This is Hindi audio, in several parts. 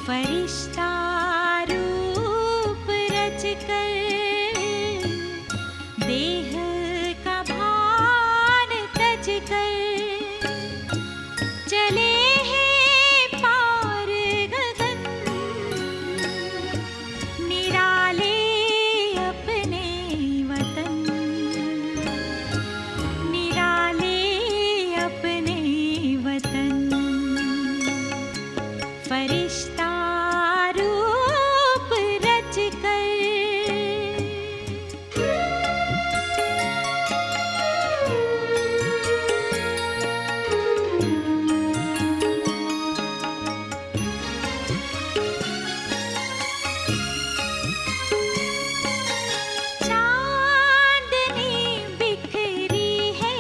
फरिश्ता रूप रचकर देह का भान तजकर चले हैं पार गगन, निराले अपने वतन, निराले अपने वतन। फरिश्ता रूप रचकर चांदनी बिखरी है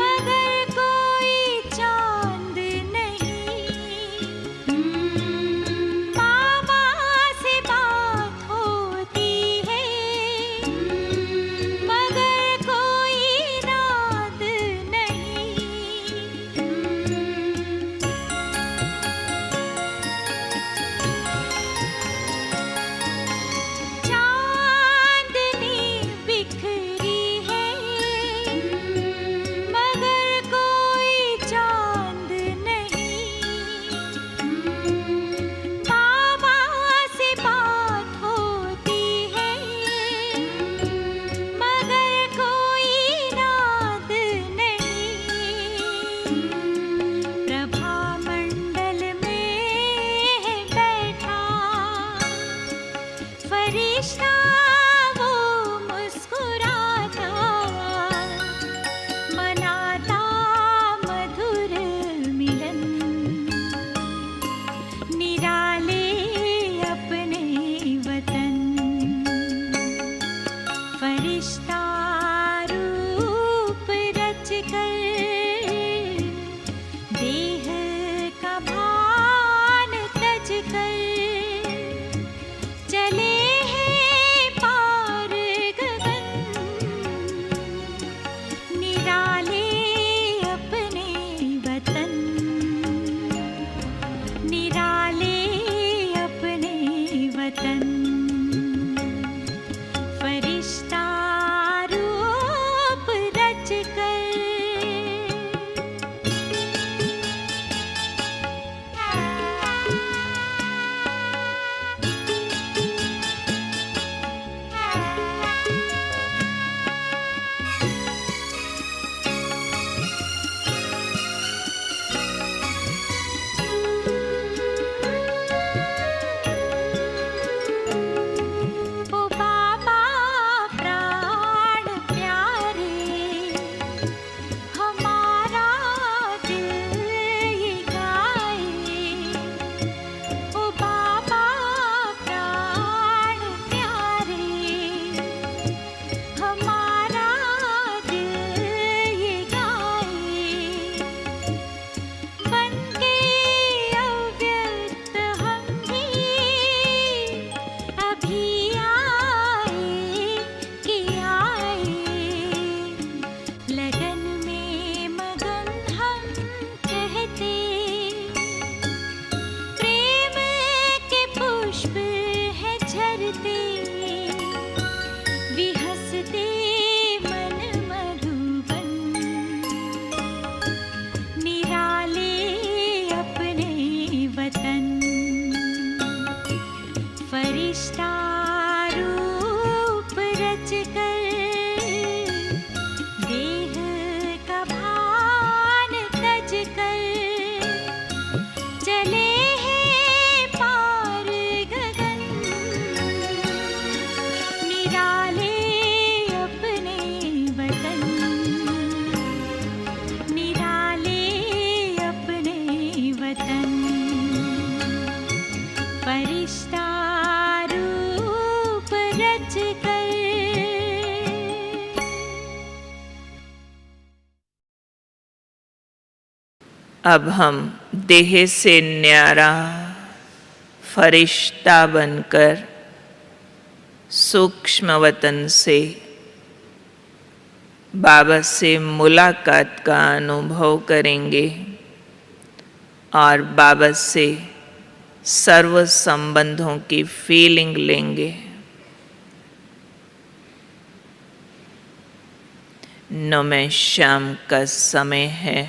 मगर कोई चांद नहीं। मामा से बात होती है मगर कोई नाद नहीं। चांदनी बिखरी है मगर कोई चांद नहीं। मामा से बात होती है मगर कोई नाद नहीं। प्रभा मंडल में है बैठा फरिश्ता वो मुस्कुराता, मनाता मधुर मिलन, निराले अपने वतन। फरिश्ता रूप रचकर देह का भान तजकर चले हैं पार गगन, निराले अपने वतन, निराले अपने वतन। फरिश्ता रूप रचकर ओ बाबा प्राण प्यारे, हमारा दिल ये गाए। ओ बाबा प्राण प्यारे, हमारा दिल ये गाए। बनके अव्यक्त हम भी अभी आए कि आए। लगन में मगन हम कहते, प्रेम के पुष्प है झरते। विहसते मन मधुबन, निराले अपने वतन। फरिश्ता रूप रचकर देह का भान तजकर चले हैं पार गगन, निराले अपने वतन, निराले अपने वतन। फरिश्ता रूप रचकर अब हम देह से न्यारा फरिश्ता बनकर सूक्ष्म वतन से बाबा से मुलाकात का अनुभव करेंगे। और बाबा से सर्व संबंधों की फीलिंग लेंगे। नौ में शाम का समय है,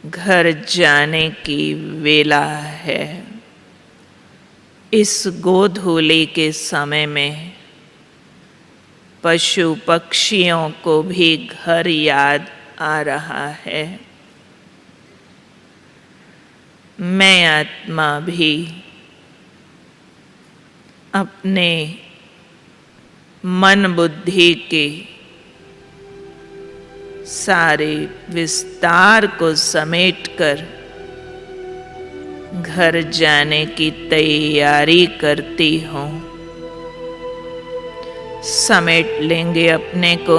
घर जाने की वेला है। इस गोधूली के समय में पशु पक्षियों को भी घर याद आ रहा है। मैं आत्मा भी अपने मन बुद्धि के सारे विस्तार को समेटकर घर जाने की तैयारी करती हूँ। समेट लेंगे अपने को,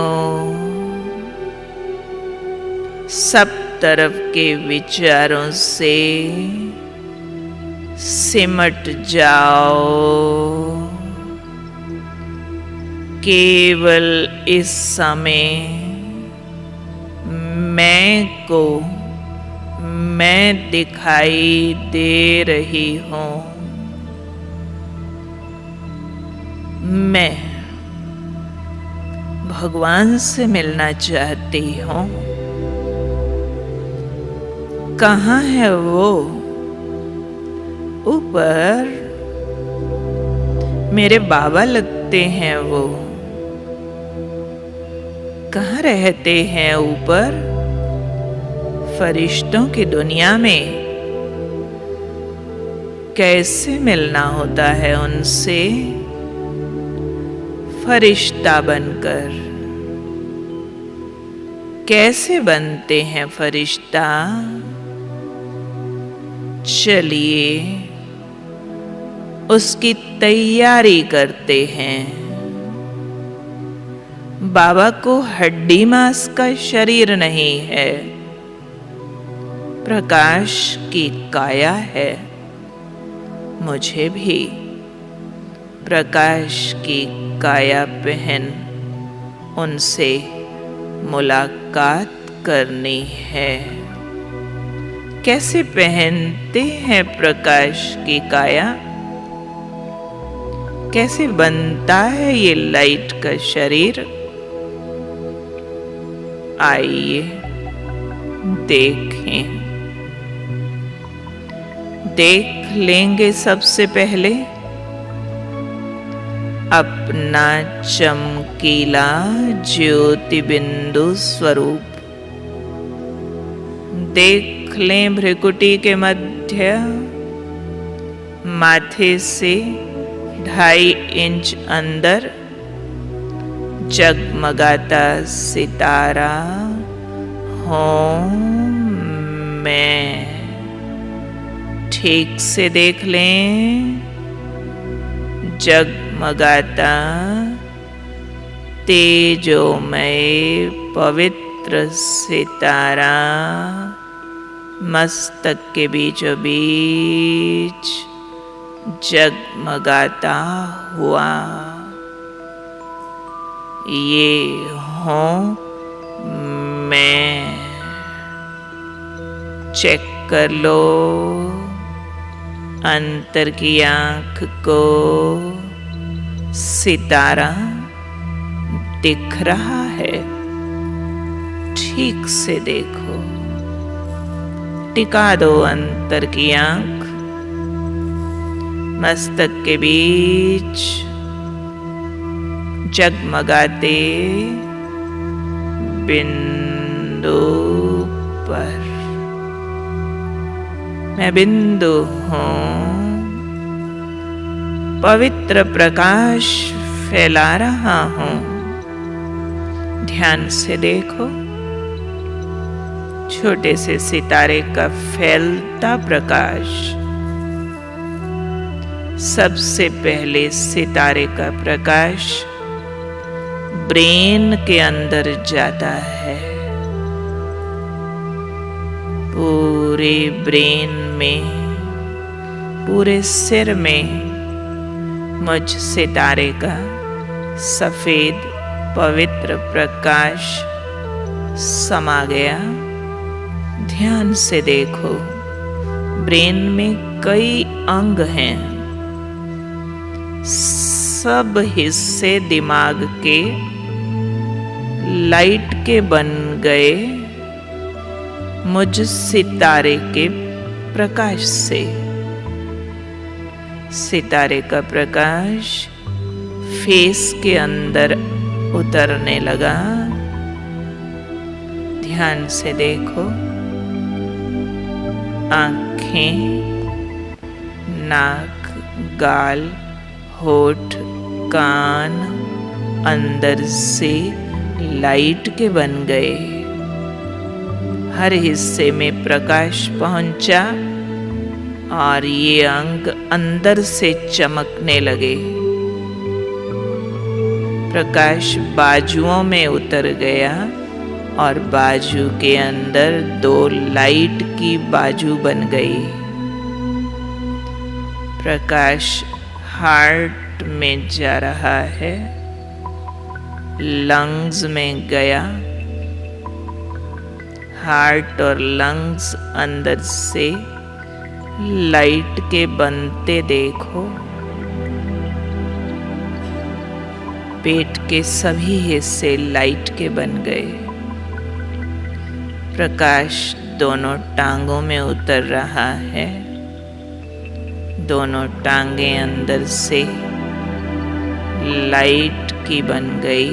सब तरफ के विचारों से सिमट जाओ। केवल इस समय मैं को मैं दिखाई दे रही हूँ। मैं भगवान से मिलना चाहती हूँ। कहाँ है वो? ऊपर मेरे बाबा लगते हैं वो। कहाँ रहते हैं ऊपर? फरिश्तों की दुनिया में। कैसे मिलना होता है उनसे? फरिश्ता बनकर। कैसे बनते हैं फरिश्ता? चलिए उसकी तैयारी करते हैं। बाबा को हड्डी मांस का शरीर नहीं है, प्रकाश की काया है। मुझे भी प्रकाश की काया पहन उनसे मुलाकात करनी है। कैसे पहनते हैं प्रकाश की काया? कैसे बनता है ये लाइट का शरीर? आइए देखें। देख लेंगे सबसे पहले अपना चमकीला ज्योति बिंदु स्वरूप। देख लें भ्रिकुटी के मध्य माथे से 2.5 इंच अंदर जगमगाता सितारा हूँ मैं। ठीक से देख लें, जगमगाता तेजोमय पवित्र सितारा मस्तक के बीचों बीच जगमगाता हुआ। ये हूँ मैं। चेक कर लो अंतर की आंख को। सितारा दिख रहा है? ठीक से देखो। टिका दो अंतर की आंख मस्तक के बीच जगमगाते बिंदु पर। मैं बिंदु हूँ, पवित्र प्रकाश फैला रहा हूँ। ध्यान से देखो, छोटे से सितारे का फैलता प्रकाश। सबसे पहले सितारे का प्रकाश ब्रेन के अंदर जाता है। पूरे ब्रेन में, पूरे सिर में मुझ सितारे का सफेद पवित्र प्रकाश समा गया। ध्यान से देखो, ब्रेन में कई अंग हैं। सब हिस्से दिमाग के लाइट के बन गए मुझ सितारे के प्रकाश से। सितारे का प्रकाश फेस के अंदर उतरने लगा। ध्यान से देखो, आंखें, नाक, गाल, होठ, कान अंदर से लाइट के बन गए। हर हिस्से में प्रकाश पहुंचा और ये अंग अंदर से चमकने लगे। प्रकाश बाजुओं में उतर गया और बाजू के अंदर 2 लाइट की बाजू बन गई। प्रकाश हार्ट में जा रहा है, लंग्स में गया। हार्ट और लंग्स अंदर से लाइट के बनते देखो। पेट के सभी हिस्से लाइट के बन गए। प्रकाश दोनों टांगों में उतर रहा है। दोनों टांगें अंदर से लाइट की बन गई।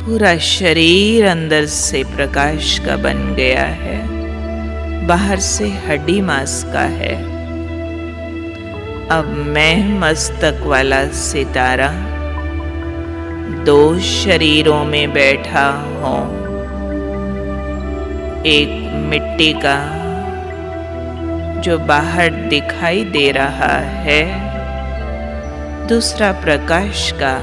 पूरा शरीर अंदर से प्रकाश का बन गया है, बाहर से हड्डी मांस का है। अब मैं मस्तक वाला सितारा 2 शरीरों में बैठा हूं। एक मिट्टी का जो बाहर दिखाई दे रहा है, दूसरा प्रकाश का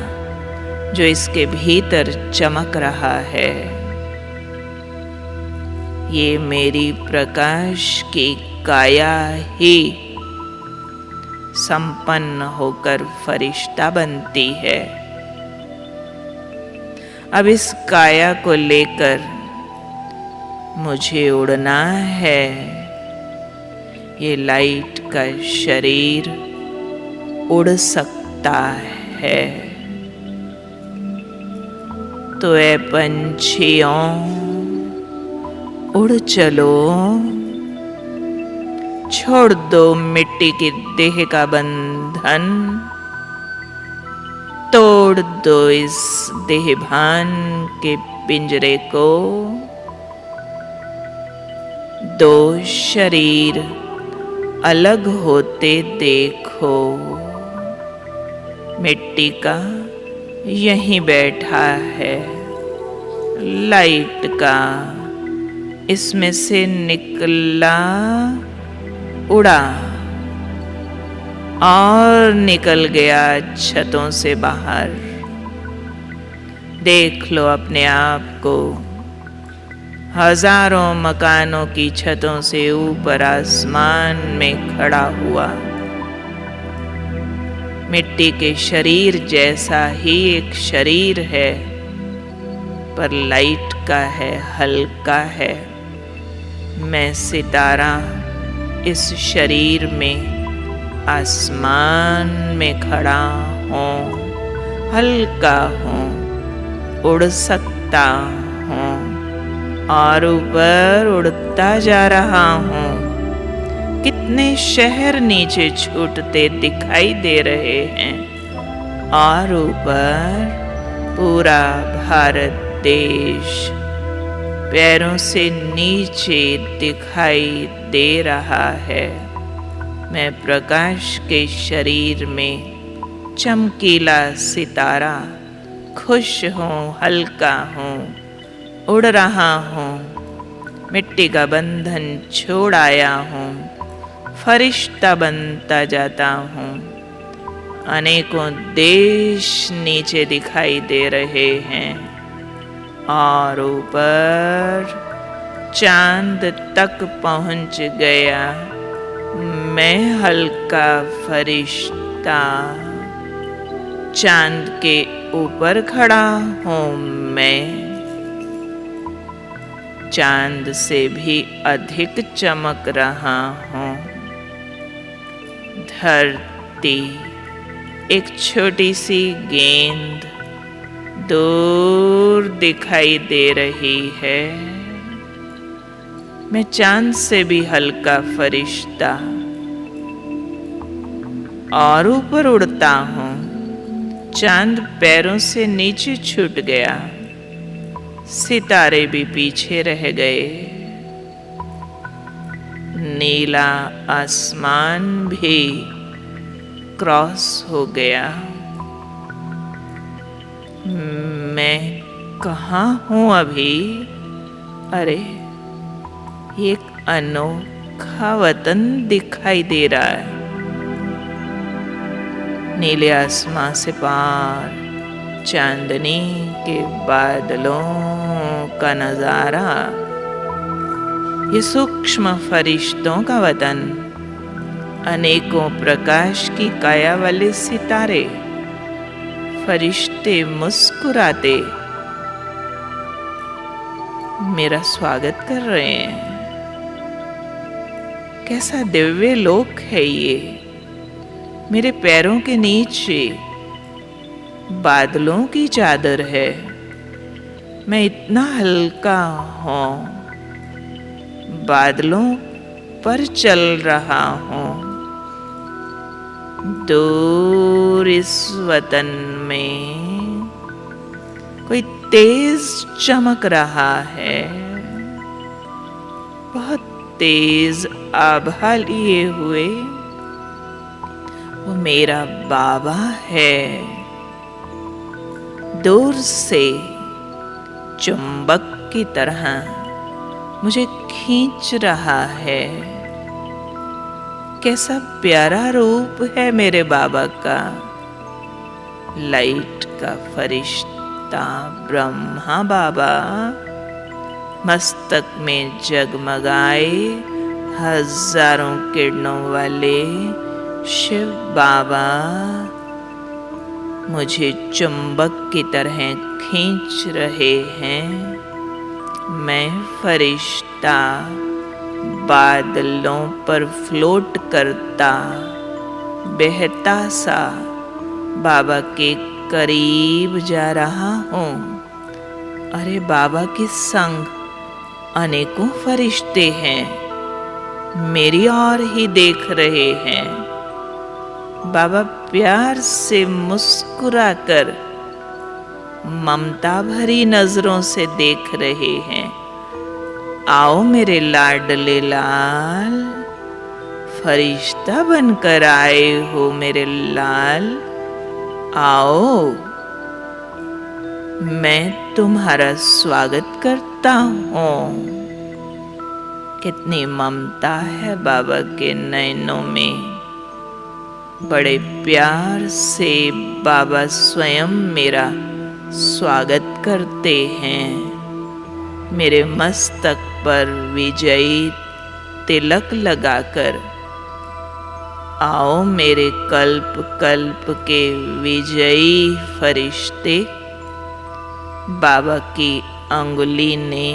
जो इसके भीतर चमक रहा है। ये मेरी प्रकाश की काया ही संपन्न होकर फरिश्ता बनती है। अब इस काया को लेकर मुझे उड़ना है। ये लाइट का शरीर उड़ सकता है। तो ऐ पंछियों, उड़ चलो, छोड़ दो मिट्टी की देह का बंधन, तोड़ दो इस देहभान के पिंजरे को। 2 शरीर अलग होते देखो। मिट्टी का यहीं बैठा है, लाइट का इसमें से निकला, उड़ा और निकल गया छतों से बाहर। देख लो अपने आप को, हजारों मकानों की छतों से ऊपर आसमान में खड़ा हुआ। मिट्टी के शरीर जैसा ही एक शरीर है, पर लाइट का है, हल्का है। मैं सितारा इस शरीर में आसमान में खड़ा हूँ, हल्का हूँ, उड़ सकता हूँ और ऊपर उड़ता जा रहा हूँ। कितने शहर नीचे छूटते दिखाई दे रहे हैं और ऊपर पूरा भारत देश पैरों से नीचे दिखाई दे रहा है। मैं प्रकाश के शरीर में चमकीला सितारा, खुश हूँ, हल्का हूँ, उड़ रहा हूँ, मिट्टी का बंधन छोड़ आया हूँ, फरिश्ता बनता जाता हूँ। अनेकों देश नीचे दिखाई दे रहे हैं और ऊपर चांद तक पहुँच गया। मैं हल्का फरिश्ता चांद के ऊपर खड़ा हूँ मैं, चांद से भी अधिक चमक रहा हूँ। धरती एक छोटी सी गेंद दूर दिखाई दे रही है। मैं चांद से भी हल्का फरिश्ता और ऊपर उड़ता हूँ। चांद पैरों से नीचे छूट गया, सितारे भी पीछे रह गए। नीला आसमान भी क्रॉस हो गया। मैं कहाँ हूँ अभी? अरे, एक अनोखा वतन दिखाई दे रहा है। नीले आसमां से पार चांदनी के बादलों का नजारा, ये सूक्ष्म फरिश्तों का वतन, अनेकों प्रकाश की काया वाले सितारे, फरिश्ते मुस्कुराते मेरा स्वागत कर रहे हैं। कैसा दिव्य लोक है ये। मेरे पैरों के नीचे बादलों की चादर है। मैं इतना हल्का हूँ, बादलों पर चल रहा हूँ। दूर इस वतन में कोई तेज चमक रहा है, बहुत तेज आभा लिए हुए। वो मेरा बाबा है। दूर से चुंबक की तरह मुझे खींच रहा है। कैसा प्यारा रूप है मेरे बाबा का। लाइट का फरिश्ता ब्रह्मा बाबा, मस्तक में जगमगाए हजारों किरणों वाले शिव बाबा मुझे चुंबक की तरह खींच रहे हैं। मैं फरिश्ता बादलों पर फ्लोट करता, बहता सा बाबा के करीब जा रहा हूँ। अरे, बाबा के संग अनेकों फरिश्ते हैं, मेरी ओर ही देख रहे हैं। बाबा प्यार से मुस्कुराकर ममता भरी नजरों से देख रहे हैं। आओ मेरे लाडले लाल, फरिश्ता बनकर आए हो मेरे लाल। आओ, मैं तुम्हारा स्वागत करता हूँ। कितनी ममता है बाबा के नयनों में। बड़े प्यार से बाबा स्वयं मेरा स्वागत करते हैं। मेरे मस्तक पर विजयी तिलक लगाकर। आओ मेरे कल्प कल्प के विजयी फरिश्ते। बाबा की अंगुली ने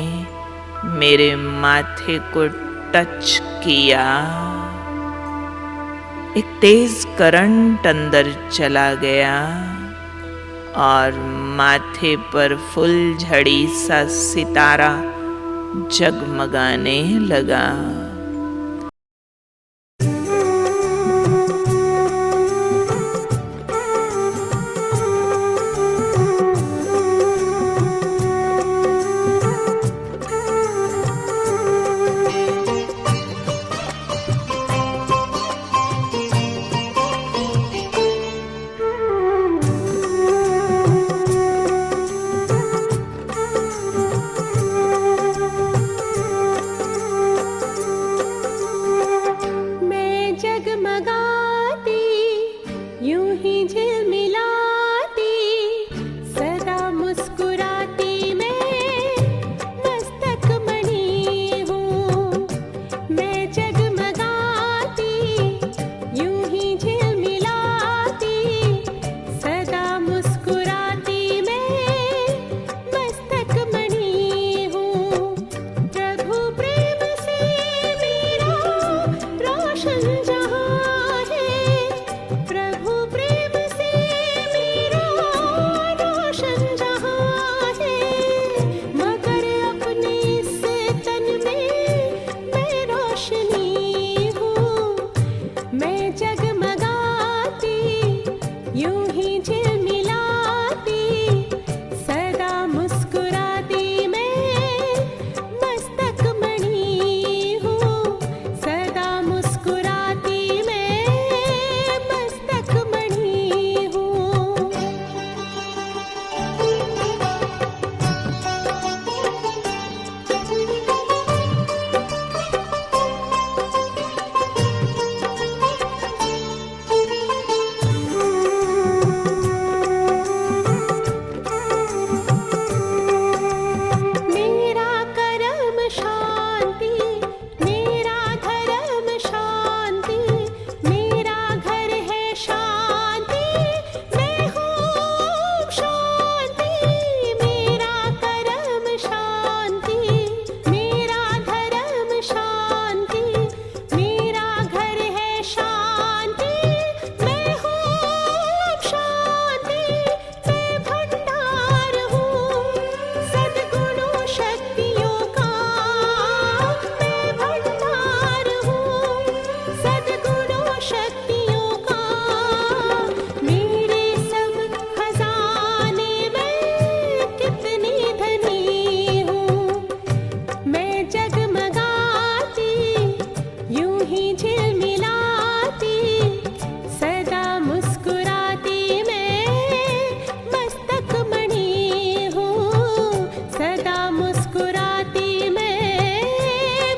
मेरे माथे को टच किया। एक तेज करंट अंदर चला गया और माथे पर फुलझड़ी सा सितारा जगमगाने लगा। यूं ही झिलमिलाती सदा मुस्कुराती मैं मस्तक मणि हूँ सदा मुस्कुराती मैं मस्तक मणि हूँ। मेरा करम शांति मेरा धर्म शांति मेरा घर है शांति मैं हूँ शांति। मेरा करम शांति मेरा धर्म शांति मेरा घर है शांति मैं हूँ शांति। मैं भंडार हूँ सद्गुणों शक्तियों का मैं भंडार हूँ सद्गुणों शक्तियों का। मेरे सब खजाने में कितनी धनी हूँ मैं जगमगाती यूं ही झिलमिलाती सदा मुस्कुराती मैं मस्तक मणि हूँ सदा मुस्कुराती मैं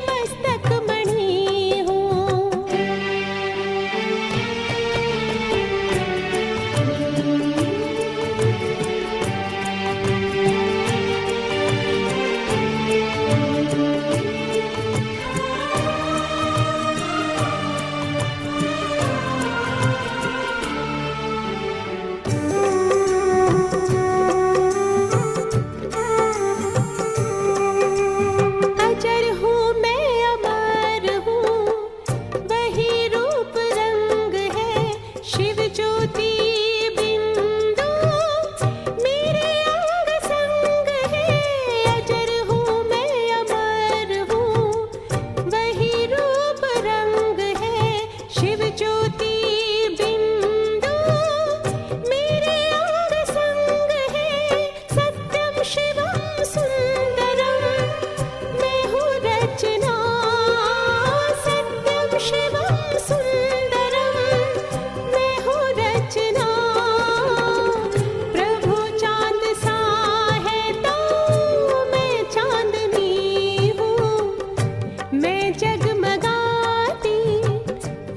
मस्तक मणि हूँ। अजर हूँ मैं अमर हूँ वही रूप रंग है शिव ज्योति बिंदु मेरे अंग संग है। अजर हूँ मैं अमर हूँ वही रूप रंग है शिव ज्योति बिंदु मेरे अंग संग है। सत्यम शिवम सुंदरम मैं हूँ रचना सत्यम शिवम सुंदरम मैं हूँ रचना। प्रभु चांद सा है तो मैं चांदनी हूँ मैं जगमगाती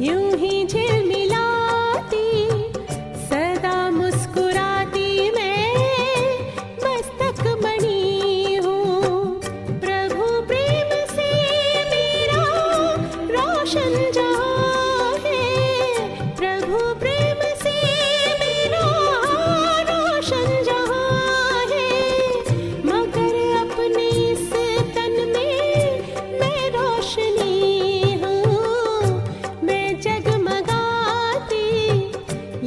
यूं ही झिलमिलाती सदा मुस्कुराती मैं मस्तक मणि हूँ। प्रभु प्रेम से मेरा रोशन जहाँ है प्रभु प्रेम से मेरा रोशन जहाँ है। मगर अपने इस तन में मैं रोशनी हूँ मैं जगमगाती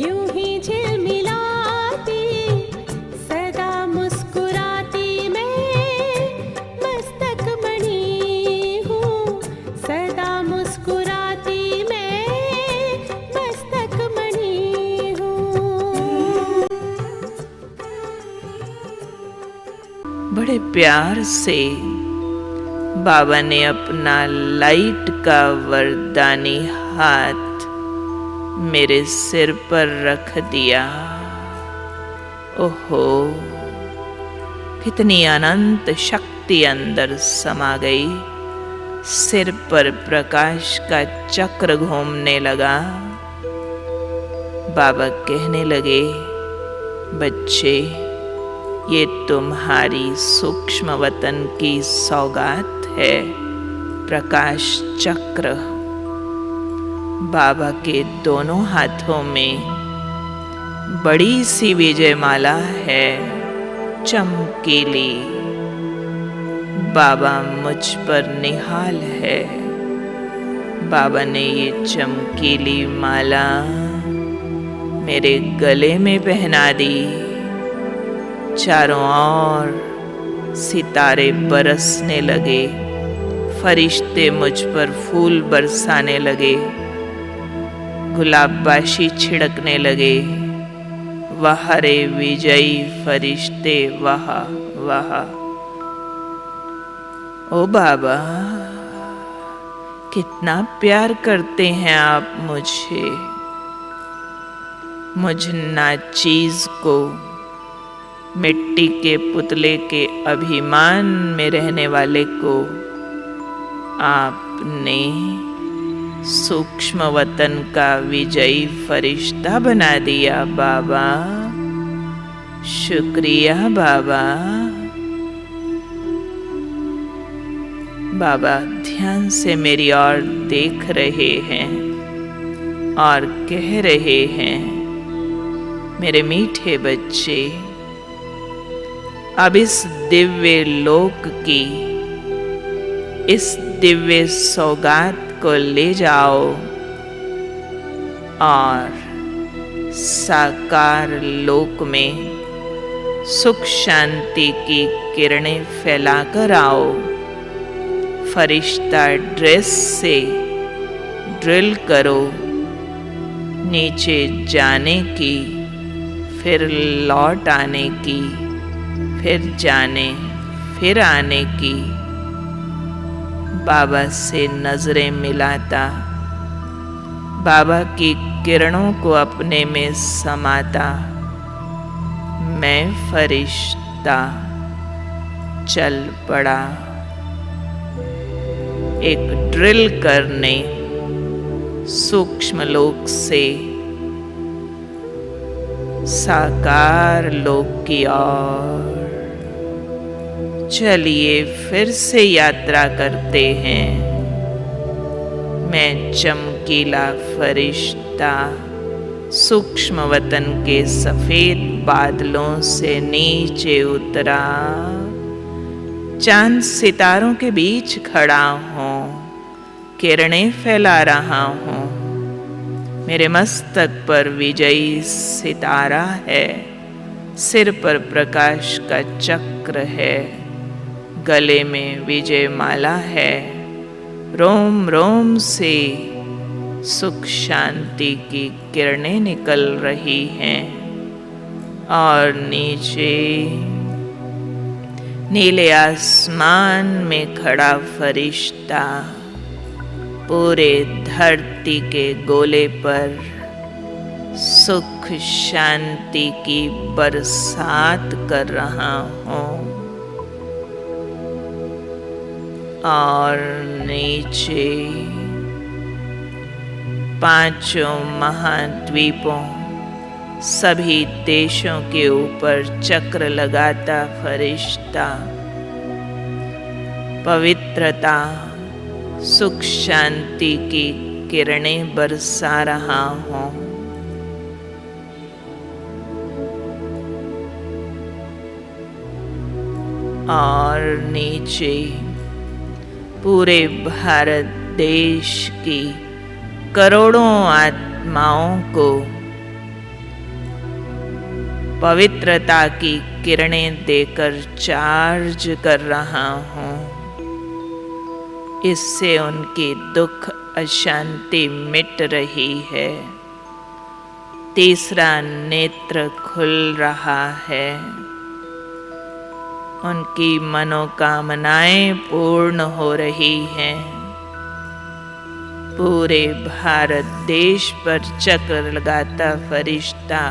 यूं ही झिलमिलाती सदा मुस्कुराती मैं मस्तक मणि हूँ सदा मुस्कुराती मैं मस्तक मणि हूँ। बड़े प्यार से बाबा ने अपना लाइट का वरदानी हाथ मेरे सिर पर रख दिया। ओहो, कितनी अनंत शक्ति अंदर समा गई। सिर पर प्रकाश का चक्र घूमने लगा। बाबा कहने लगे, बच्चे, ये तुम्हारी सूक्ष्म वतन की सौगात है, प्रकाश चक्र। बाबा के दोनों हाथों में बड़ी सी विजयमाला है, चमकीली। बाबा मुझ पर निहाल है। बाबा ने ये चमकीली माला मेरे गले में पहना दी। चारों ओर सितारे बरसने लगे, फरिश्ते मुझ पर फूल बरसाने लगे, गुलाबबाशी छिड़कने लगे। वाह रे विजयी फरिश्ते वाह वाह। ओ बाबा, कितना प्यार करते हैं आप मुझे, मुझ नाचीज को, मिट्टी के पुतले के अभिमान में रहने वाले को आपने सूक्ष्म वतन का विजयी फरिश्ता बना दिया बाबा। शुक्रिया बाबा। बाबा ध्यान से मेरी ओर देख रहे हैं और कह रहे हैं, मेरे मीठे बच्चे, अब इस दिव्य लोक की, इस दिव्य सौगात को ले जाओ और साकार लोक में सुख शांति की किरणें फैलाकर आओ। फरिश्ता ड्रेस से ड्रिल करो, नीचे जाने की, फिर लौट आने की, फिर जाने फिर आने की। बाबा से नजरें मिलाता, बाबा की किरणों को अपने में समाता, मैं फरिश्ता चल पड़ा एक ड्रिल करने सूक्ष्म लोक से साकार लोक की ओर। चलिए फिर से यात्रा करते हैं। मैं चमकीला फरिश्ता सूक्ष्म वतन के सफेद बादलों से नीचे उतरा, चांद सितारों के बीच खड़ा हूँ, किरणें फैला रहा हूँ। मेरे मस्तक पर विजयी सितारा है, सिर पर प्रकाश का चक्र है, गले में विजय माला है, रोम रोम से सुख शांति की किरणें निकल रही हैं और नीचे नीले आसमान में खड़ा फरिश्ता पूरे धरती के गोले पर सुख शांति की बरसात कर रहा हूँ और नीचे पांचों महाद्वीपों सभी देशों के ऊपर चक्र लगाता फरिश्ता पवित्रता सुख शांति की किरणें बरसा रहा हूँ। और नीचे पूरे भारत देश की करोड़ों आत्माओं को पवित्रता की किरणें देकर चार्ज कर रहा हूँ। इससे उनकी दुख अशांति मिट रही है, तीसरा नेत्र खुल रहा है, उनकी मनोकामनाएं पूर्ण हो रही हैं। पूरे भारत देश पर चक्र लगाता फरिश्ता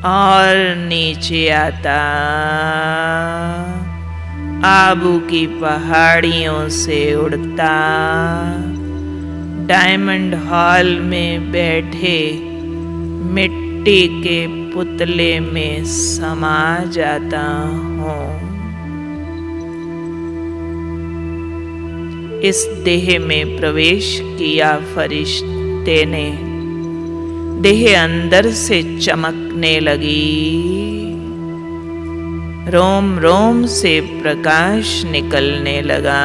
और नीचे आता आबू की पहाड़ियों से उड़ता डायमंड हॉल में बैठे मिट्टी के पुतले में समा जाता हूँ। इस देह में प्रवेश किया फरिश्ते ने, देह अंदर से चमकने लगी, रोम रोम से प्रकाश निकलने लगा।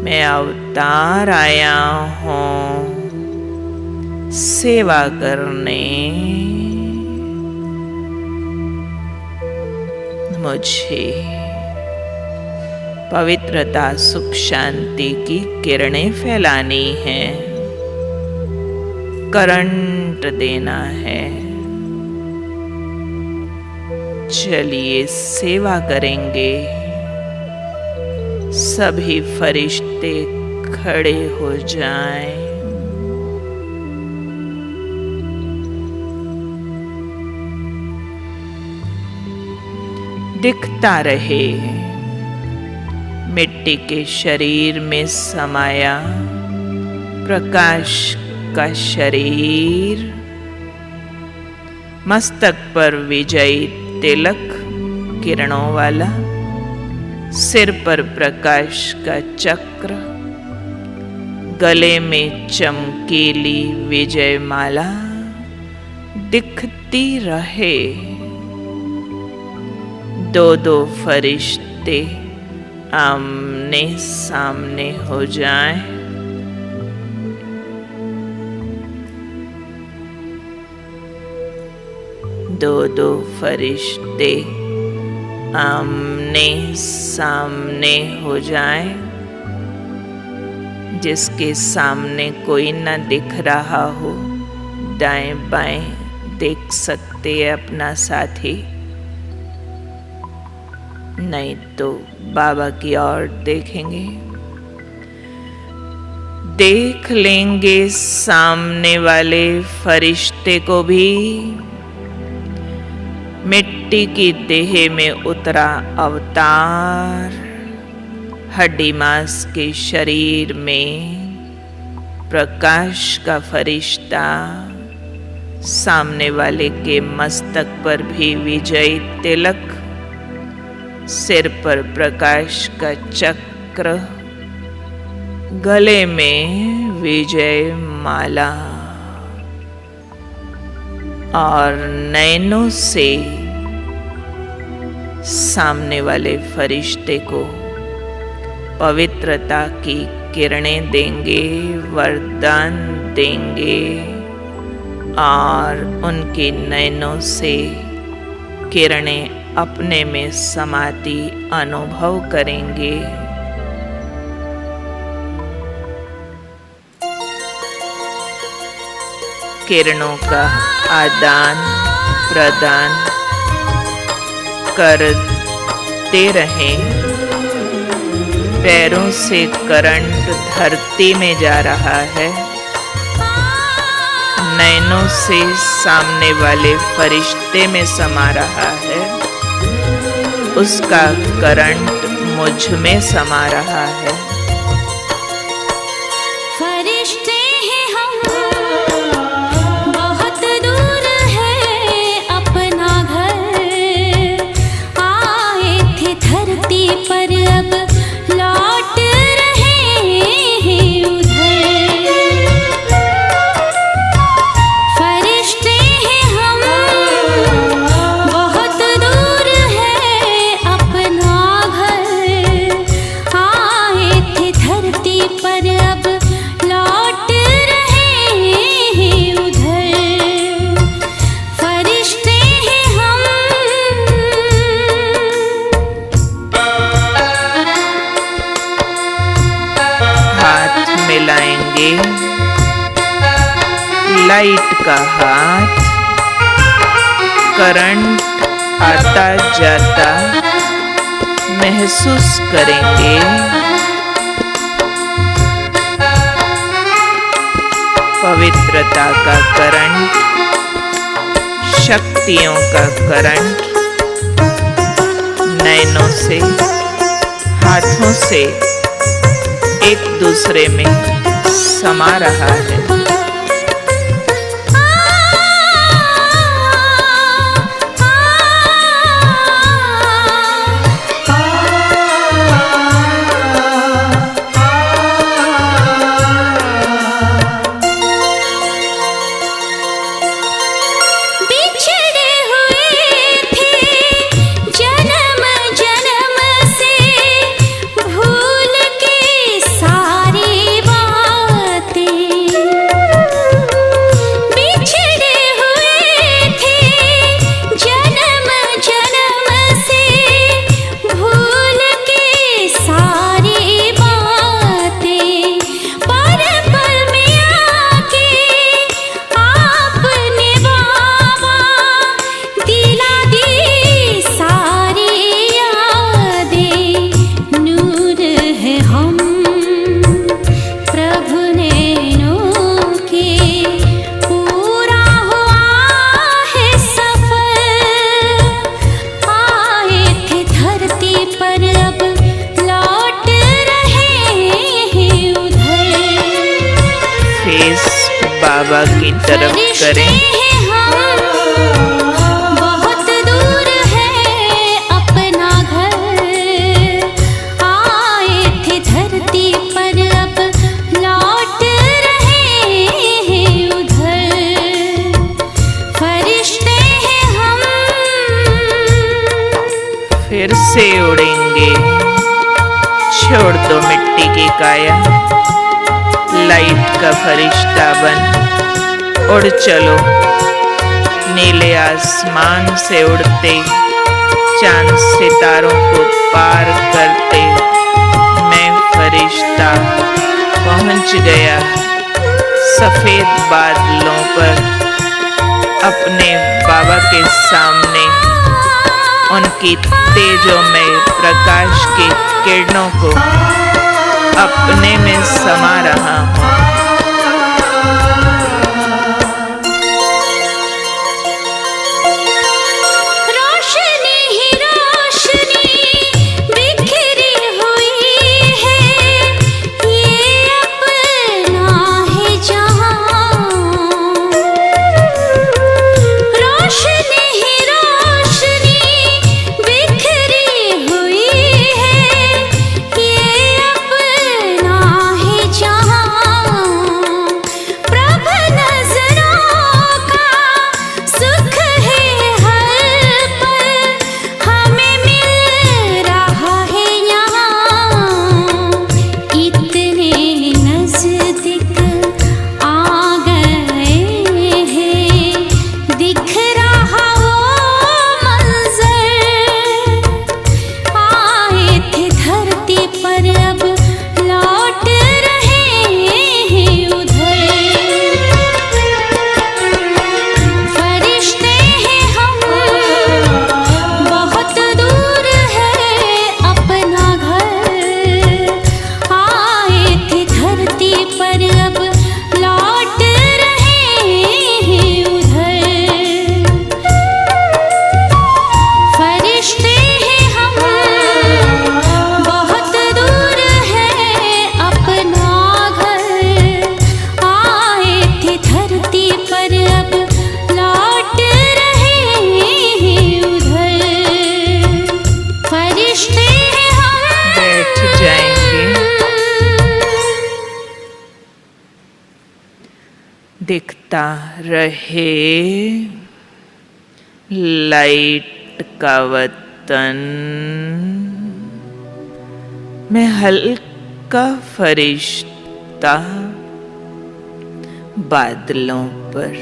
मैं अवतार आया हूँ सेवा करने, मुझे पवित्रता सुख शांति की किरणें फैलानी हैं, करंट देना है। चलिए सेवा करेंगे। सभी फरिश्ते खड़े हो जाएं। दिखता रहे मिट्टी के शरीर में समाया प्रकाश का शरीर, मस्तक पर विजयी तिलक किरणों वाला, सिर पर प्रकाश का चक्र, गले में चमकीली विजय माला दिखती रहे। दो दो फरिश्ते आमने सामने हो जाएं। दो दो फरिश्ते आमने सामने हो जाएं। जिसके सामने कोई न दिख रहा हो, दाएं बाएं देख सकते हैं अपना साथी, नहीं तो बाबा की ओर देखेंगे। देख लेंगे सामने वाले फरिश्ते को भी। मिट्टी की देह में उतरा अवतार, हड्डी मांस के शरीर में प्रकाश का फरिश्ता, सामने वाले के मस्तक पर भी विजयी तिलक, सिर पर प्रकाश का चक्र, गले में विजय माला, और नैनों से सामने वाले फरिश्ते को पवित्रता की किरणें देंगे, वरदान देंगे, और उनकी नैनों से किरणें अपने में समाती अनुभव करेंगे। किरणों का आदान प्रदान करते रहें। पैरों से करंट धरती में जा रहा है। नैनों से सामने वाले फरिश्ते में समा रहा है। उसका करंट मुझ में समा रहा है। फरिश्ते हैं हम, बहुत दूर है अपना घर। आए थे धरती पर, अब लौट रहे हैं उधर। फरिश्ते हैं हम, बहुत दूर है अपना घर। आए थे धरती पर, अब लौट रहे हैं उधर। फरिश्ते हैं हम। हाथ मिलाएंगे, लाइट का हाथ, करंट आता जाता महसूस करेंगे। पवित्रता का करंट, शक्तियों का करंट नैनों से, हाथों से एक दूसरे में समा रहा है। बिछड़े हुए थे जन्म जन्म से, भूल के सारी बातें। करें। हैं हम, बहुत दूर है अपना घर। आए थे धरती पर अब लौट रहे हैं उधर। फरिश्ते हैं हम, फिर से उड़ेंगे। छोड़ दो मिट्टी की काया, लाइट का फरिश्ता बन उड़ चलो। नीले आसमान से उड़ते, चांद सितारों को पार करते, मैं फरिश्ता पहुंच गया सफेद बादलों पर। अपने बाबा के सामने उनकी तेजोमय प्रकाश की किरणों को अपने में समा रहा हूँ। रोशनी ही रोशनी बिखरी हुई है, ये अपना है जहां। रोशनी ही रोशनी बिखरी हुई है, ये अपना है जहां। प्रभ नजरों का सुख है हर पल, हमें मिल रहा है यहाँ। इतने नजदीक आ गए हैं, दिख रहा वो मंजर। आए थे धरती पर अब लौट रहे हैं उधर। फरिश्ते हैं हम, बहुत दूर है अपना घर। आए थे धरती पर अब लौट रहे हैं उधर। फरिश्ते हैं हम, बहुत दूर है अपना घर। आए थे धरती पर अब लौट रहे हैं उधर। फरिश्ते हैं हम। बैठ जाएंगे। दिखता रहे लाइट का वतन, मैं हल्का फरिश्ता बादलों पर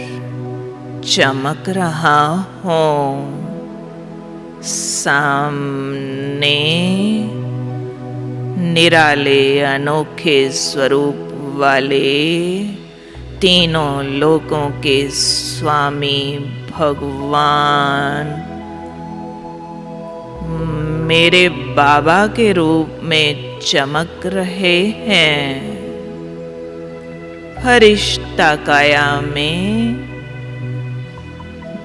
चमक रहा हूँ। सामने निराले अनोखे स्वरूप वाले तीनों लोकों के स्वामी भगवान मेरे बाबा के रूप में चमक रहे हैं। फरिश्ता काया में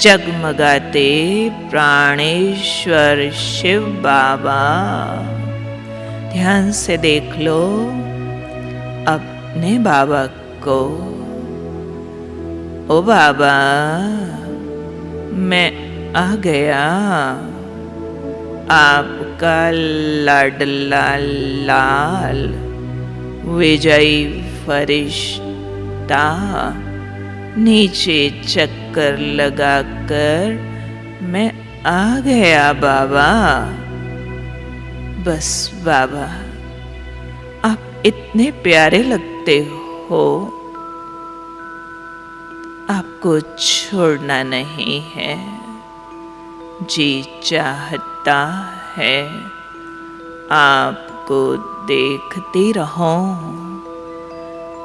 जगमगाते प्राणेश्वर शिव बाबा। ध्यान से देख लो अपने बाबा को। ओ बाबा, मैं आ गया, आपका लाडला लाल विजयी फरिश्ता। नीचे चक्कर लगाकर मैं आ गया बाबा। बस बाबा, आप इतने प्यारे लगते हो, आपको छोड़ना नहीं है। जी चाहता है आपको देखती रहूं,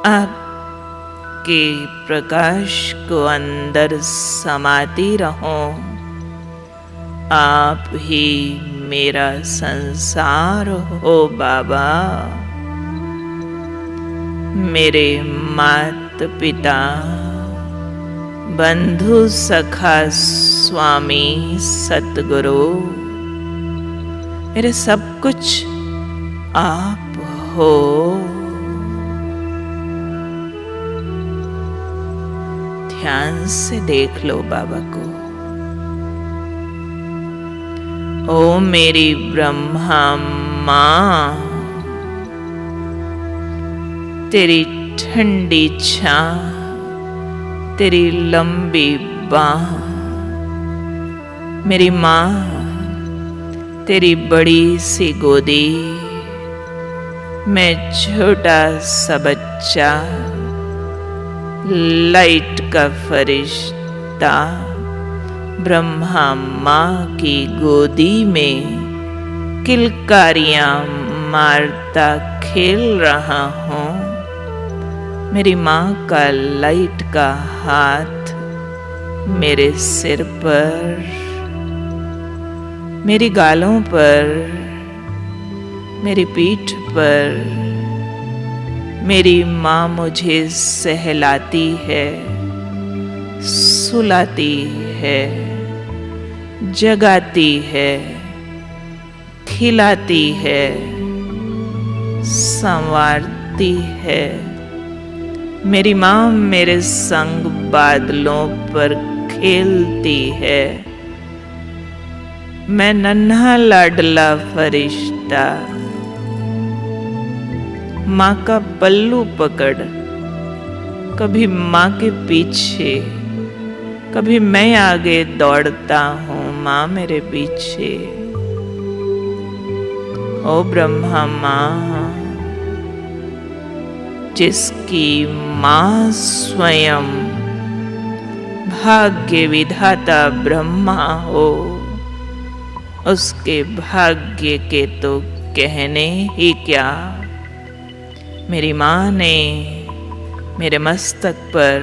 आपके प्रकाश को अंदर समाती रहूं। आप ही मेरा संसार हो बाबा। मेरे माता पिता, बंधु सखा स्वामी सतगुरु, मेरे सब कुछ आप हो। ध्यान से देख लो बाबा को। ओ मेरी ब्रह्मा माँ, तेरी ठंडी छां, तेरी लंबी बाह, मेरी माँ, तेरी बड़ी सी गोदी, मैं छोटा सा बच्चा, लाइट का फरिश्ता, ब्रह्मा माँ की गोदी में किलकारियाँ मारता खेल रहा हूँ। मेरी माँ का लाइट का हाथ मेरे सिर पर, मेरी गालों पर, मेरी पीठ पर, मेरी माँ मुझे सहलाती है, सुलाती है, जगाती है, खिलाती है, संवारती है। मेरी माँ मेरे संग बादलों पर खेलती है। मैं नन्हा लाडला फरिश्ता माँ का पल्लू पकड़, कभी माँ के पीछे, कभी मैं आगे दौड़ता हूँ माँ मेरे पीछे। ओ ब्रह्मा माँ, जिसकी माँ स्वयं भाग्य विधाता ब्रह्मा हो, उसके भाग्य के तो कहने ही क्या। मेरी माँ ने मेरे मस्तक पर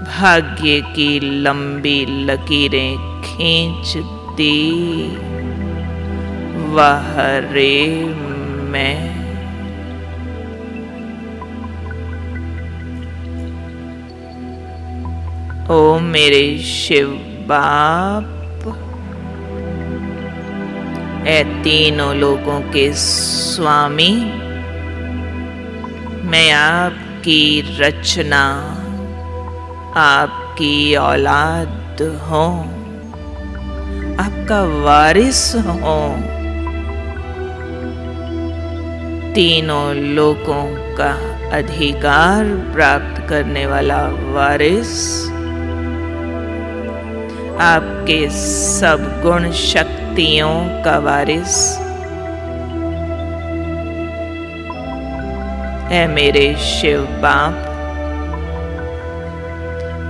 भाग्य की लंबी लकीरें खींच दी। वाह रे मैं, ओ मेरे शिव बाप, ऐ तीनों लोगों के स्वामी, मैं आपकी रचना, आपकी औलाद हूँ, आपका वारिस हूँ। तीनों लोगों का अधिकार प्राप्त करने वाला वारिस, आपके सब गुण शक्तियों का वारिस। ऐ मेरे शिव बाप,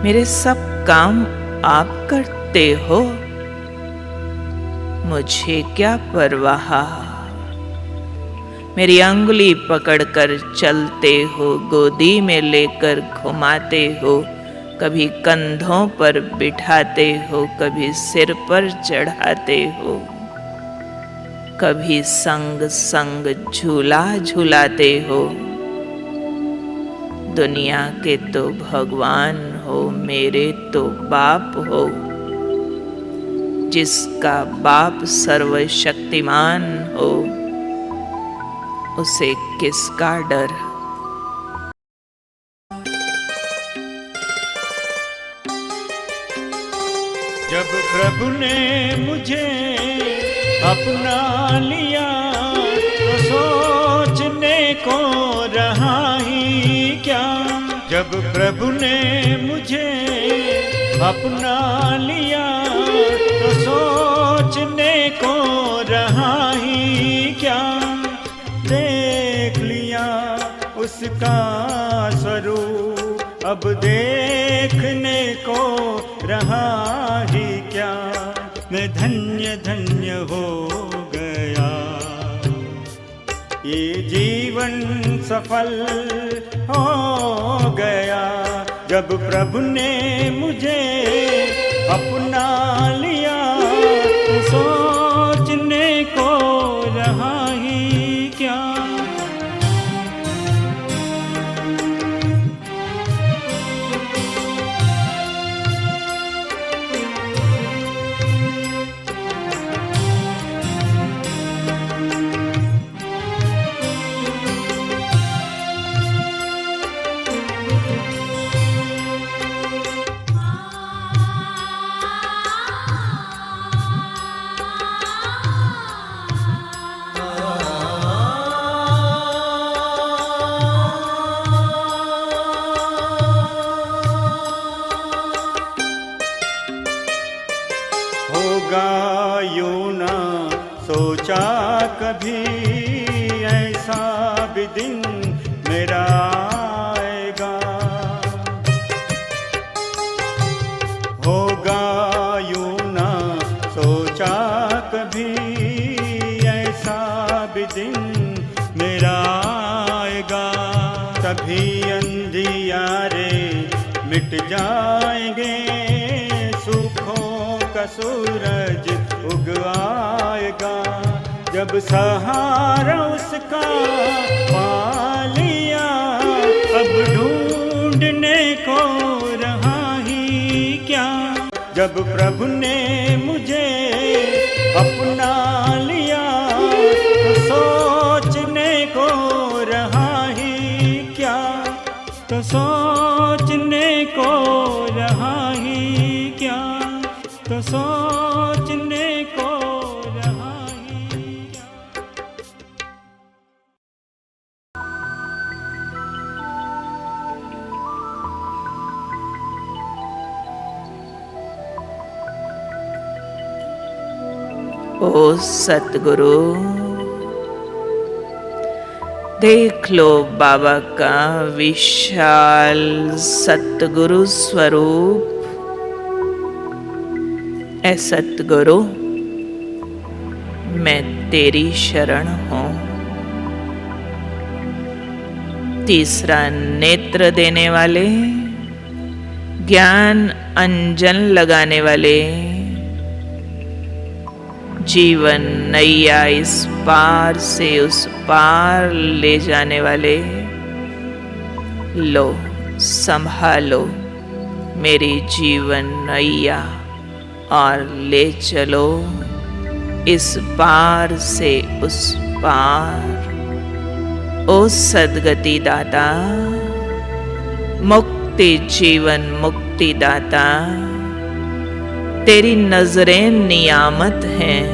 मेरे सब काम आप करते हो, मुझे क्या परवाह। मेरी अंगुली पकड़कर चलते हो, गोदी में लेकर घुमाते हो, कभी कंधों पर बिठाते हो, कभी सिर पर चढ़ाते हो, कभी संग संग झूला झूलाते हो। दुनिया के तो भगवान हो, मेरे तो बाप हो। जिसका बाप सर्वशक्तिमान हो, उसे किसका डर। जब प्रभु ने मुझे अपना लिया तो सोचने को रहा ही क्या। जब प्रभु ने मुझे अपना लिया तो सोचने को रहा ही क्या। देख लिया उसका स्वरूप, अब देखने को रहा ही क्या। मैं धन्य धन्य हो गया, ये जीवन सफल हो गया। जब प्रभु ने मुझे अपना लिया तो सोचने को रहा ही क्या। होगा यूं ना सोचा कभी, ऐसा भी दिन मेरा आएगा। होगा यूं ना सोचा कभी, ऐसा भी दिन मेरा आएगा। तभी अंधियारे मिट जाएंगे, सुखों का सूरज उग आएगा। जब सहारा उसका पा लिया, अब ढूंढने को रहा ही क्या। जब प्रभु ने मुझे अपना लिया, तो सोचने को रहा ही क्या। तो सोचने को रहा ही क्या। तो सोचने को रहा ही क्या। ओ सतगुरु, देख लो बाबा का विशाल सतगुरु स्वरूप। ऐ सतगुरु, मैं तेरी शरण हूँ। तीसरा नेत्र देने वाले, ज्ञान अंजन लगाने वाले, जीवन नैया इस पार से उस पार ले जाने वाले, लो संभालो मेरी जीवन नैया और ले चलो इस पार से उस पार। ओ सद्गति दाता, मुक्ति जीवन मुक्ति दाता, तेरी नजरें नियामत हैं।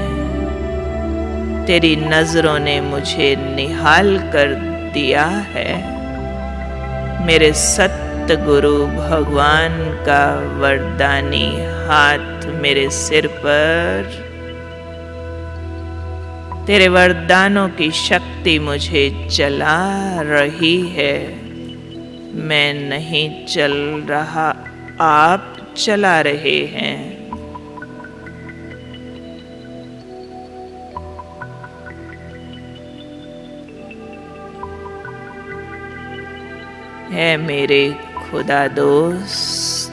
तेरी नजरों ने मुझे निहाल कर दिया है। मेरे सतगुरु भगवान का वरदानी हाथ मेरे सिर पर, तेरे वरदानों की शक्ति मुझे चला रही है। मैं नहीं चल रहा, आप चला रहे हैं। है मेरे खुदा दोस्त,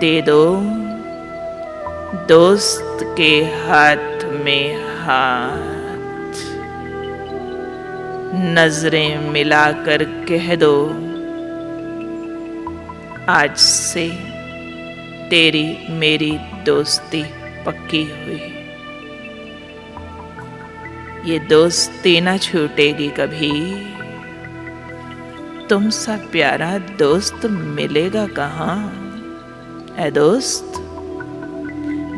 दे दो दोस्त के हाथ में हाथ, नजरें मिलाकर कह दो, आज से तेरी मेरी दोस्ती पक्की हुई। ये दोस्ती न छूटेगी कभी। तुम सा प्यारा दोस्त मिलेगा कहाँ। ऐ दोस्त,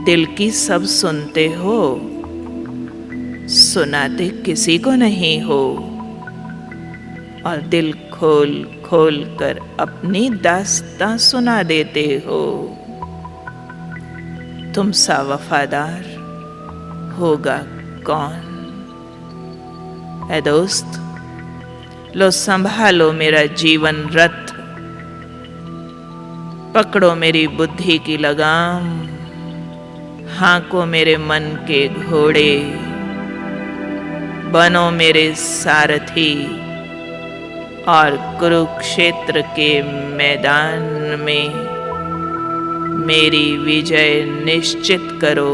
दिल की सब सुनते हो, सुनाते किसी को नहीं हो, और दिल खोल खोल कर अपनी दास्तां सुना देते हो। तुम सा वफादार होगा कौन। ऐ दोस्त, लो संभालो मेरा जीवन रथ, पकड़ो मेरी बुद्धि की लगाम, हाँको मेरे मन के घोड़े, बनो मेरे सारथी, और कुरुक्षेत्र के मैदान में मेरी विजय निश्चित करो।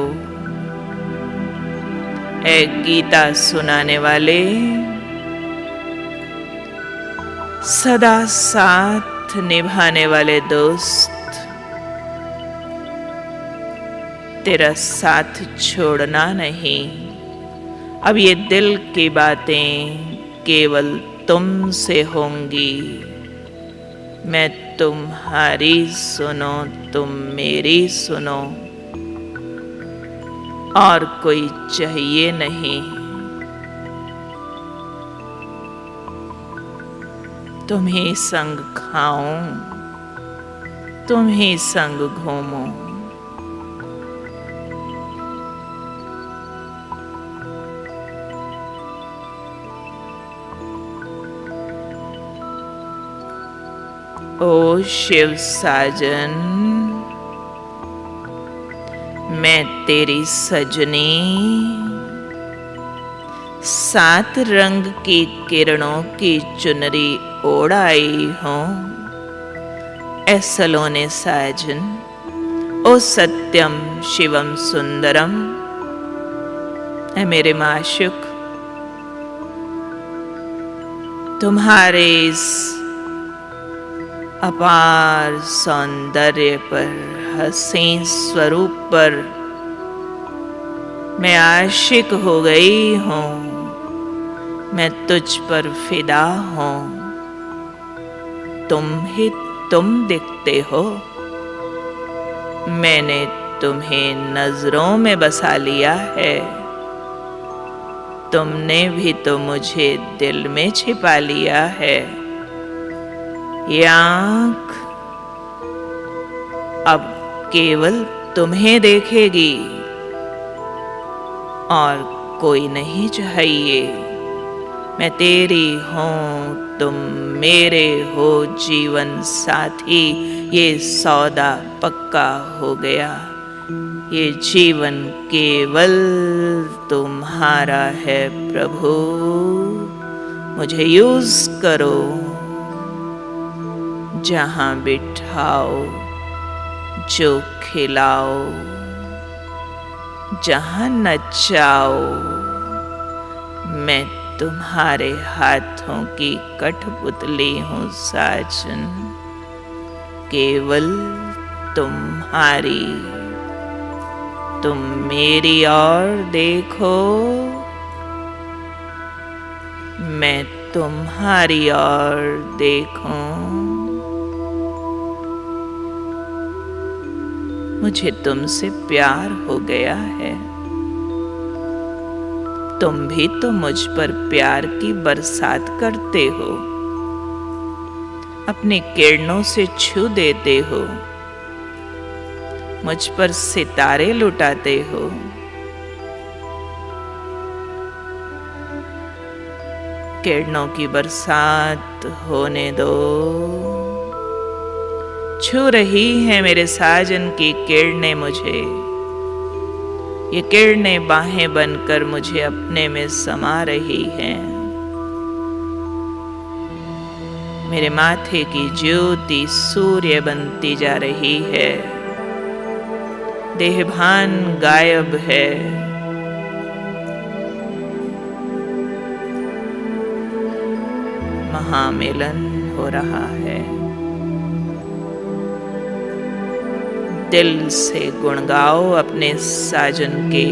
ऐ गीता सुनाने वाले, सदा साथ निभाने वाले दोस्त, तेरा साथ छोड़ना नहीं। अब ये दिल की बातें केवल तुमसे होंगी। मैं तुम्हारी सुनो, तुम मेरी सुनो, और कोई चाहिए नहीं। तुम्ही संग खाऊं, तुम ही संग घूमो। ओ शिव साजन, मैं तेरी सजनी, 7 रंग की किरणों की चुनरी ओढ़ आई हूँ। ऐ सलोने साजन, ओ सत्यम शिवम सुंदरम, ऐ मेरे माशुक, तुम्हारे इस अपार सौंदर्य पर, हसीन स्वरूप पर मैं आशिक हो गई हूँ। मैं तुझ पर फिदा हूँ। तुम ही तुम दिखते हो। मैंने तुम्हें नजरों में बसा लिया है। तुमने भी तो मुझे दिल में छिपा लिया है। ये आँख अब केवल तुम्हें देखेगी और कोई नहीं चाहिए। मैं तेरी हूँ, तुम मेरे हो जीवन साथी। ये सौदा पक्का हो गया। ये जीवन केवल तुम्हारा है प्रभु। मुझे यूज करो, जहाँ बिठाओ, जो खिलाओ, जहाँ नचाओ। मैं तुम्हारे हाथों की कठपुतली हूँ साजन, केवल तुम्हारी। तुम मेरी ओर देखो, मैं तुम्हारी ओर देखूं। मुझे तुमसे प्यार हो गया है। तुम भी तो मुझ पर प्यार की बरसात करते हो, अपनी किरणों से छू देते हो, मुझ पर सितारे लुटाते हो। किरणों की बरसात होने दो। छू रही है मेरे साजन की किरणें मुझे। ये किरणें बाहें बनकर मुझे अपने में समा रही हैं। मेरे माथे की ज्योति सूर्य बनती जा रही है। देहभान गायब है। महामिलन हो रहा है। दिल से गुण गाओ अपने साजन के।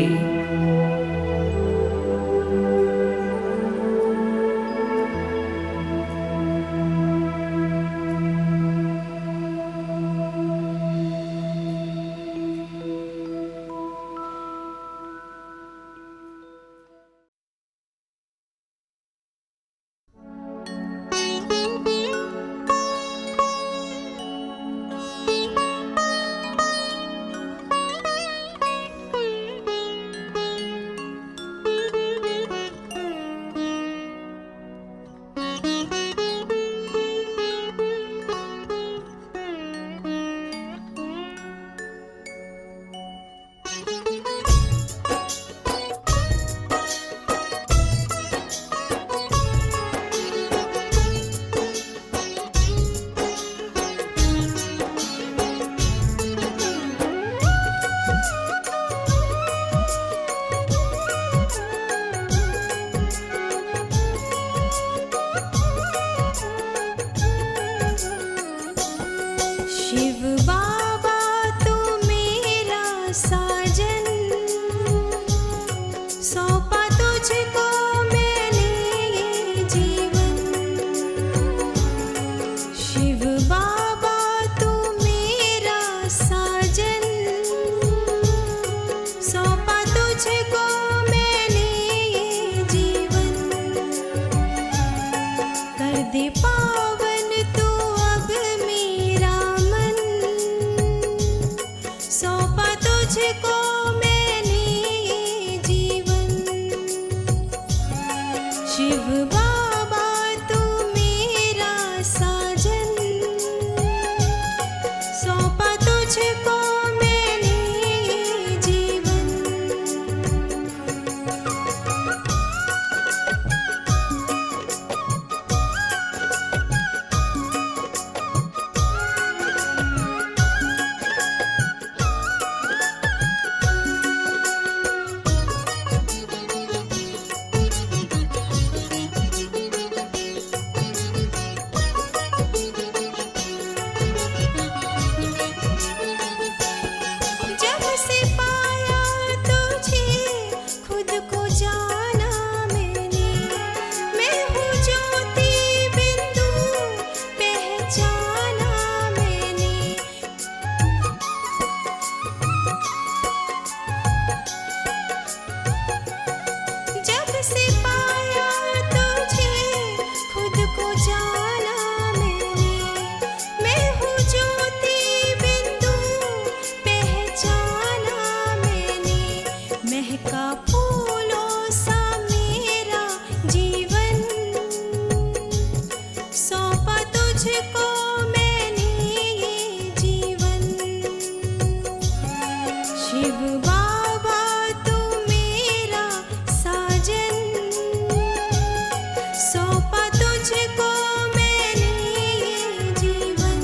तुझको मैंने जीवन, शिव बाबा तू मेरा साजन, सौंपा तुझको मैंने जीवन। जब से पाया तुझे खुद को जाना मैंने, मैं हूँ ज्योति बिंदु पहचाना मैंने। जब से पाया तुझे खुद को जाना मैंने, मैं हूँ ज्योति बिंदु पहचाना मैंने। महका फूलों सा मेरा जीवन, सौंपा तुझको मैंने ये जीवन। शिव बाबा तू मेरा साजन, सौंपा तुझको मैंने ये जीवन।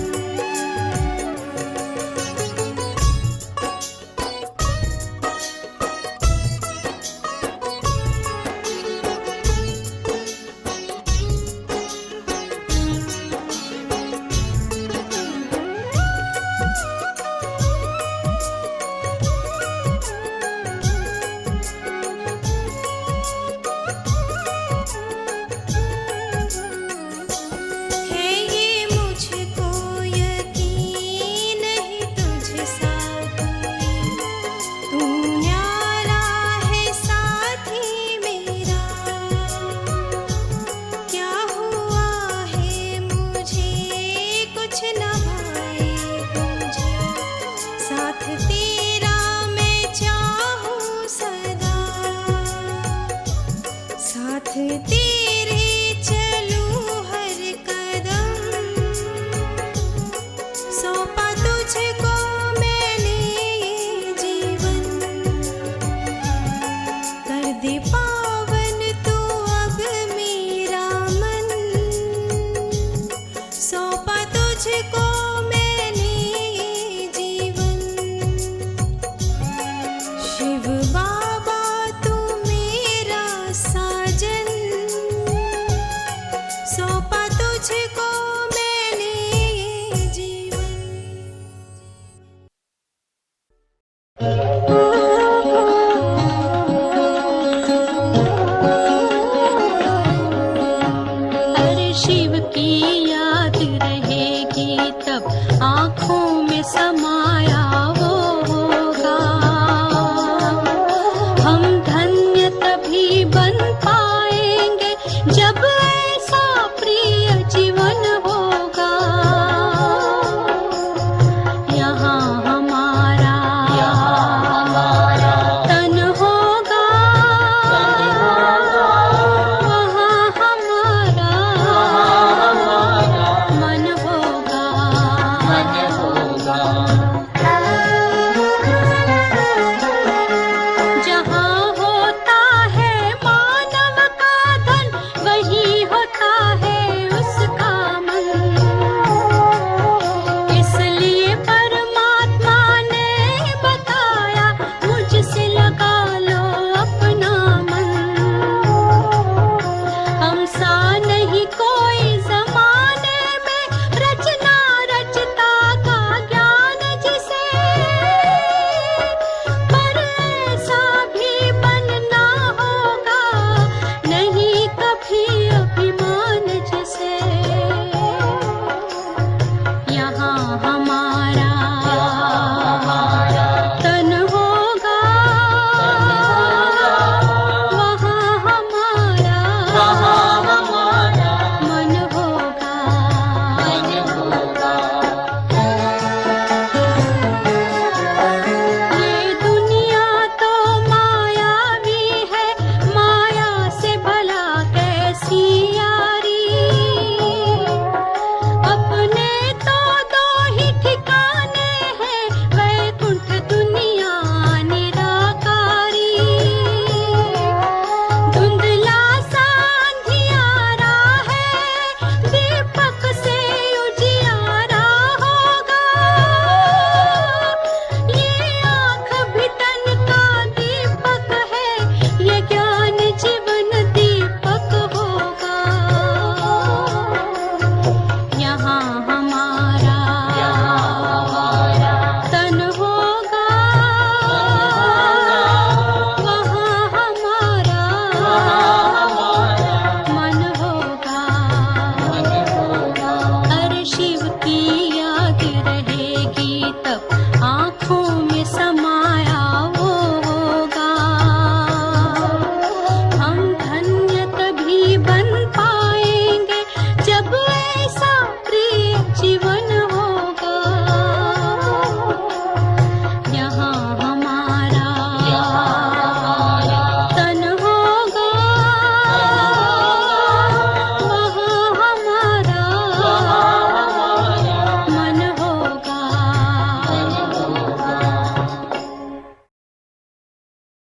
है ये मुझको यकीन नहीं तुझसा कोई, तू न्यारा है साथी मेरा। क्या हुआ है मुझे कुछ न भाए तुझे, साथ तेरा मैं चाहूँ सदा, साथ तेरे चलूं हर कदम, सौंपा तुझको मैंने ये जीवन। कर दे पावन तू अब मेरा मन, सौंपा तुझको मैंने ये जीवन। शिव बाबा तू मेरा साजन, सौंपा तुझको मैंने ये जीवन। अरे शिव की याद रहेगी तब आँखों में समा